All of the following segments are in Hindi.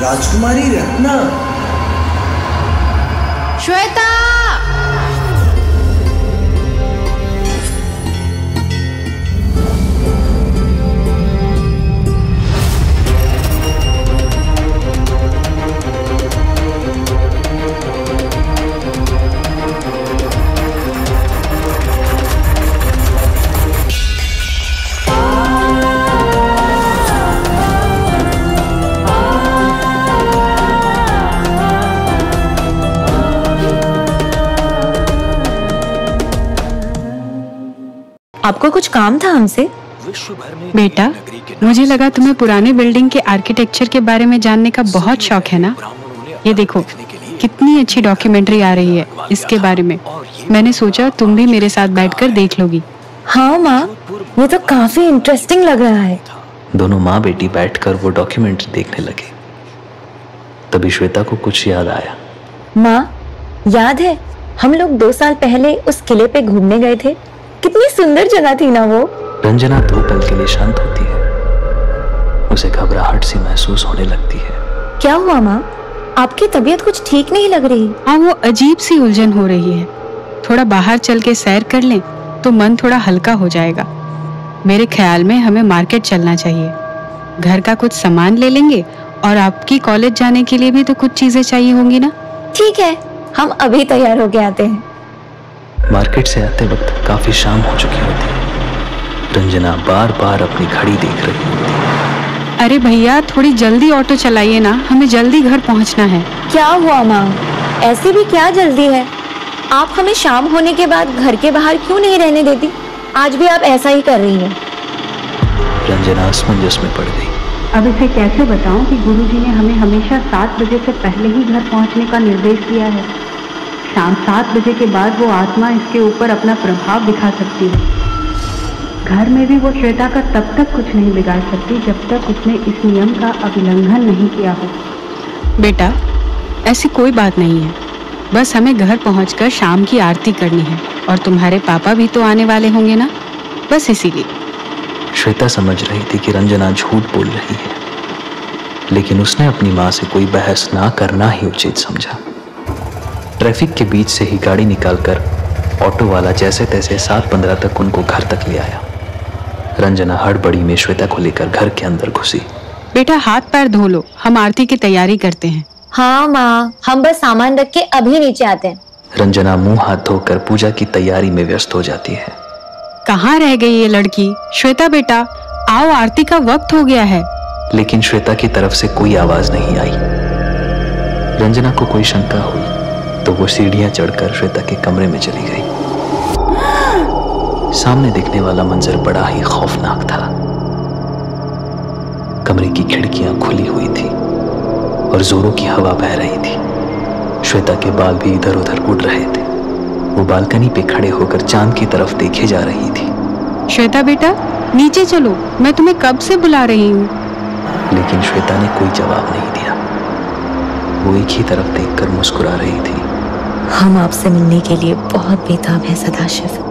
राजकुमारी रत्ना। श्वेता! आपको कुछ काम था हमसे? बेटा, मुझे लगा तुम्हें पुराने बिल्डिंग के आर्किटेक्चर के बारे में जानने का बहुत शौक है ना। ये देखो कितनी अच्छी डॉक्यूमेंट्री आ रही है इसके बारे में। मैंने सोचा तुम भी मेरे साथ बैठकर देख लोगी। हाँ माँ, ये तो काफी इंटरेस्टिंग लग रहा है। दोनों माँ बेटी बैठकर वो डॉक्यूमेंट्री देखने लगे। तभी श्वेता को कुछ याद आया। माँ, याद है हम लोग 2 साल पहले उस किले पे घूमने गए थे? कितनी सुंदर जगह थी ना वो। रंजना 2 पल के लिए शांत होती है। उसे घबराहट सी महसूस होने लगती है। क्या हुआ माँ? आपकी तबीयत कुछ ठीक नहीं लग रही। हाँ, वो अजीब सी उलझन हो रही है। थोड़ा बाहर चल के सैर कर लें तो मन थोड़ा हल्का हो जाएगा। मेरे ख्याल में हमें मार्केट चलना चाहिए। घर का कुछ सामान ले लेंगे और आपकी कॉलेज जाने के लिए भी तो कुछ चीजें चाहिए होंगी ना। ठीक है, हम अभी तैयार होके आते हैं। मार्केट से आते वक्त काफी शाम हो चुकी होती है। रंजना बार बार अपनी घड़ी देख रही होती है। अरे भैया, थोड़ी जल्दी ऑटो चलाइए ना, हमें जल्दी घर पहुंचना है। क्या हुआ माँ? ऐसी भी क्या जल्दी है? आप हमें शाम होने के बाद घर के बाहर क्यों नहीं रहने देती? आज भी आप ऐसा ही कर रही हैं। रंजना असमंजस में पड़ गई। अब इसे कैसे बताऊं कि गुरुजी ने हमें हमेशा 7 बजे से पहले ही घर पहुंचने का निर्देश दिया है। शाम 7 बजे के बाद वो आत्मा इसके ऊपर अपना प्रभाव दिखा सकती है। घर में भी वो श्वेता का तब तक कुछ नहीं बिगाड़ सकती जब तक उसने इस नियम का उल्लंघन नहीं किया हो। बेटा, ऐसी कोई बात नहीं है। बस हमें घर पहुंचकर शाम की आरती करनी है और तुम्हारे पापा भी तो आने वाले होंगे ना, बस इसीलिए। श्वेता समझ रही थी कि रंजना झूठ बोल रही है, लेकिन उसने अपनी माँ से कोई बहस ना करना ही उचित समझा। ट्रैफिक के बीच से ही गाड़ी निकालकर ऑटो वाला जैसे तैसे 7:15 तक उनको घर तक ले आया। रंजना हड़बड़ी में श्वेता को लेकर घर के अंदर घुसी। बेटा, हाथ पैर धो लो, हम आरती की तैयारी करते हैं। हाँ माँ, हम बस सामान रख के अभी नीचे आते हैं। रंजना मुंह हाथ धोकर पूजा की तैयारी में व्यस्त हो जाती है। कहाँ रह गई ये लड़की? श्वेता बेटा, आओ, आरती का वक्त हो गया है। लेकिन श्वेता की तरफ से कोई आवाज नहीं आई। रंजना को कोई शंका हुई तो वो सीढ़ियां चढ़कर श्वेता के कमरे में चली गई। सामने दिखने वाला मंजर बड़ा ही खौफनाक था। कमरे की खिड़कियां खुली हुई थी और जोरों की हवा बह रही थी। श्वेता के बाल भी इधर उधर उड़ रहे थे। वो बालकनी पे खड़े होकर चांद की तरफ देखे जा रही थी। श्वेता बेटा, नीचे चलो, मैं तुम्हें कब से बुला रही हूँ। लेकिन श्वेता ने कोई जवाब नहीं दिया। वो एक ही तरफ देखकर मुस्कुरा रही थी। हम आपसे मिलने के लिए बहुत बेताब हैं सदाशिव।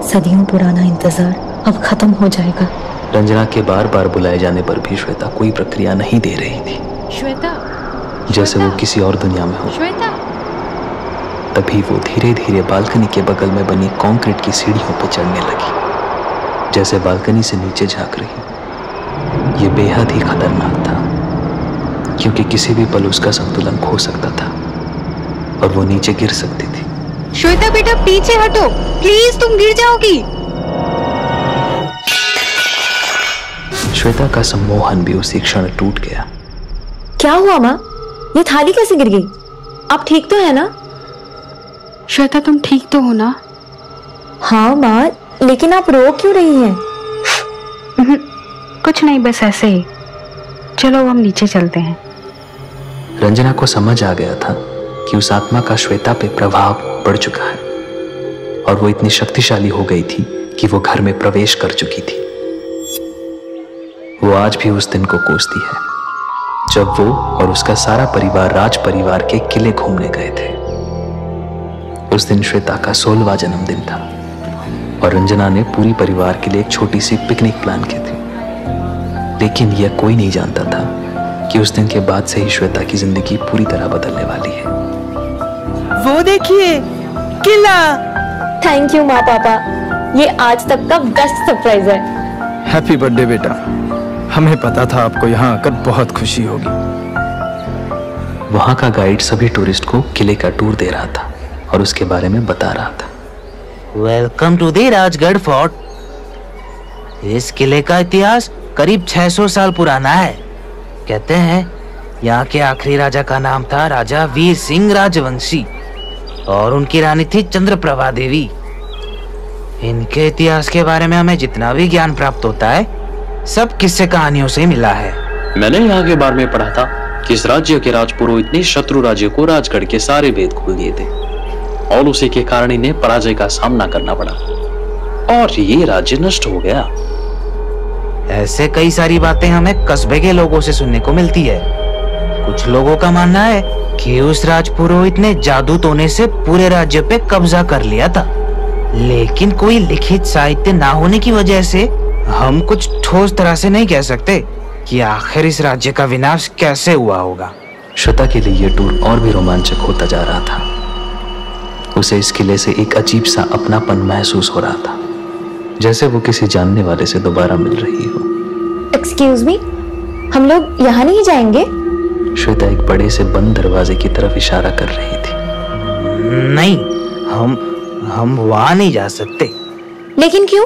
सदियों पुराना इंतजार अब खत्म हो जाएगा। रंजना के बार बार बुलाए जाने पर भी श्वेता कोई प्रक्रिया नहीं दे रही थी। श्वेता, जैसे वो किसी और दुनिया में हो। श्वेता। तभी वो धीरे धीरे बालकनी के बगल में बनी कंक्रीट की सीढ़ियों पर चढ़ने लगी। जैसे बालकनी से नीचे झांक रही। ये बेहद ही खतरनाक था, क्योंकि किसी भी पल उसका संतुलन खो सकता था और वो नीचे गिर सकती थी। श्वेता बेटा, पीछे हटो प्लीज, तुम गिर जाओगी। श्वेता का सम्मोहन भी उसी क्षण टूट गया। क्या हुआ माँ? ये थाली कैसे गिर गई? आप ठीक तो है ना? श्वेता, तुम ठीक तो हो ना? हाँ माँ, लेकिन आप रो क्यों रही हैं? कुछ नहीं, बस ऐसे ही। चलो हम नीचे चलते हैं। रंजना को समझ आ गया था कि उस आत्मा का श्वेता पे प्रभाव बढ़ चुका है और वो इतनी शक्तिशाली हो गई थी कि वो घर में प्रवेश कर चुकी थी। वो आज भी उस दिन को कोसती है जब वो और उसका सारा परिवार राज परिवार के किले घूमने गए थे। उस दिन श्वेता का 16वां जन्मदिन था और रंजना ने पूरी परिवार के लिए एक छोटी सी पिकनिक प्लान की थी। लेकिन यह कोई नहीं जानता था कि उस दिन के बाद से ही श्वेता की जिंदगी पूरी तरह बदलने वाली है। वो देखिए, किला। थैंक यू माँ पापा, ये आज तक का बेस्ट सरप्राइज है। हैप्पी बर्थडे बेटा, हमें पता था आपको यहाँ आकर बहुत खुशी होगी। वहां का गाइड सभी टूरिस्ट को किले का टूर दे रहा था और उसके बारे में बता रहा था। Welcome to the Rajgarh fort. इस किले का इतिहास करीब 600 साल पुराना है। कहते हैं यहाँ के आखिरी राजा का नाम था राजा वीर सिंह राजवंशी और उनकी रानी थी चंद्रप्रभा देवी। इनके इतिहास के बारे में हमें जितना भी ज्ञान प्राप्त होता है सब किस्से कहानियों से मिला है। मैंने यहाँ के बारे में पढ़ा था कि इस राज्य के राजपुरोहित ने शत्रु राज्य को राजगढ़ के सारे भेद खोल दिए थे और उसी के कारण इन्हें पराजय का सामना करना पड़ा और ये राज्य नष्ट हो गया। ऐसे कई सारी बातें हमें कस्बे के लोगों से सुनने को मिलती है। कुछ लोगों का मानना है कि उस राजपुरोहित ने जादू टोने से पूरे राज्य पे कब्जा कर लिया था, लेकिन कोई लिखित साहित्य ना होने की वजह से हम कुछ ठोस तरह से नहीं कह सकते कि आखिर इस राज्य का विनाश कैसे हुआ होगा। श्वेता के लिए यह टूर और भी रोमांचक होता जा रहा था। उसे इस किले से एक अजीब सा अपनापन महसूस हो रहा था, जैसे वो किसी जानने वाले से दोबारा मिल रही हो। एक्सक्यूज मी, हम लोग यहाँ नहीं जाएंगे? श्वेता एक बड़े से बंद दरवाजे की तरफ इशारा कर रही थी। नहीं, हम वहाँ नहीं जा सकते। लेकिन क्यों?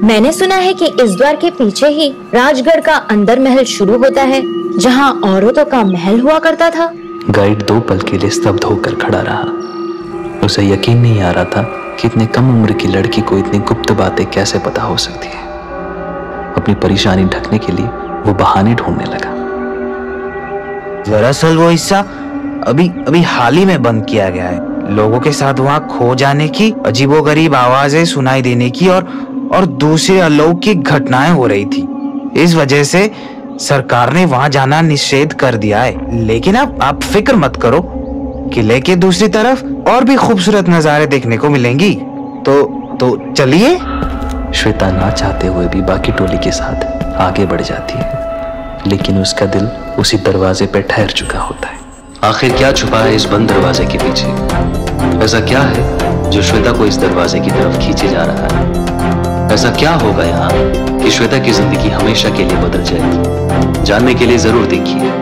मैंने सुना है कि इस द्वार के पीछे ही राजगढ़ का अंदर महल शुरू होता है, जहाँ औरतों का महल हुआ करता था। गाइड 2 पल के लिए स्तब्ध होकर खड़ा रहा। उसे यकीन नहीं आ रहा था कि इतने कम उम्र की लड़की को इतनी गुप्त बातें कैसे पता हो सकती है। अपनी परेशानी ढकने के लिए वो बहाने ढूंढने लगा। दरअसल वो हिस्सा अभी हाल ही में बंद किया गया है। लोगों के साथ वहाँ खो जाने की, अजीबोगरीब आवाजें सुनाई देने की और दूसरी अलौकिक घटनाएं हो रही थी। इस वजह से सरकार ने वहाँ जाना निषेध कर दिया है। लेकिन आप फिक्र मत करो, किले के दूसरी तरफ और भी खूबसूरत नजारे देखने को मिलेंगी। तो चलिए। श्वेता ना चाहते हुए भी बाकी टोली के साथ आगे बढ़ जाती है, लेकिन उसका दिल उसी दरवाजे पे ठहर चुका होता है। आखिर क्या छुपा है इस बंद दरवाजे के पीछे? ऐसा क्या है जो श्वेता को इस दरवाजे की तरफ खींचे जा रहा है? ऐसा क्या होगा यहाँ कि श्वेता की जिंदगी हमेशा के लिए बदल जाएगी? जानने के लिए जरूर देखिए।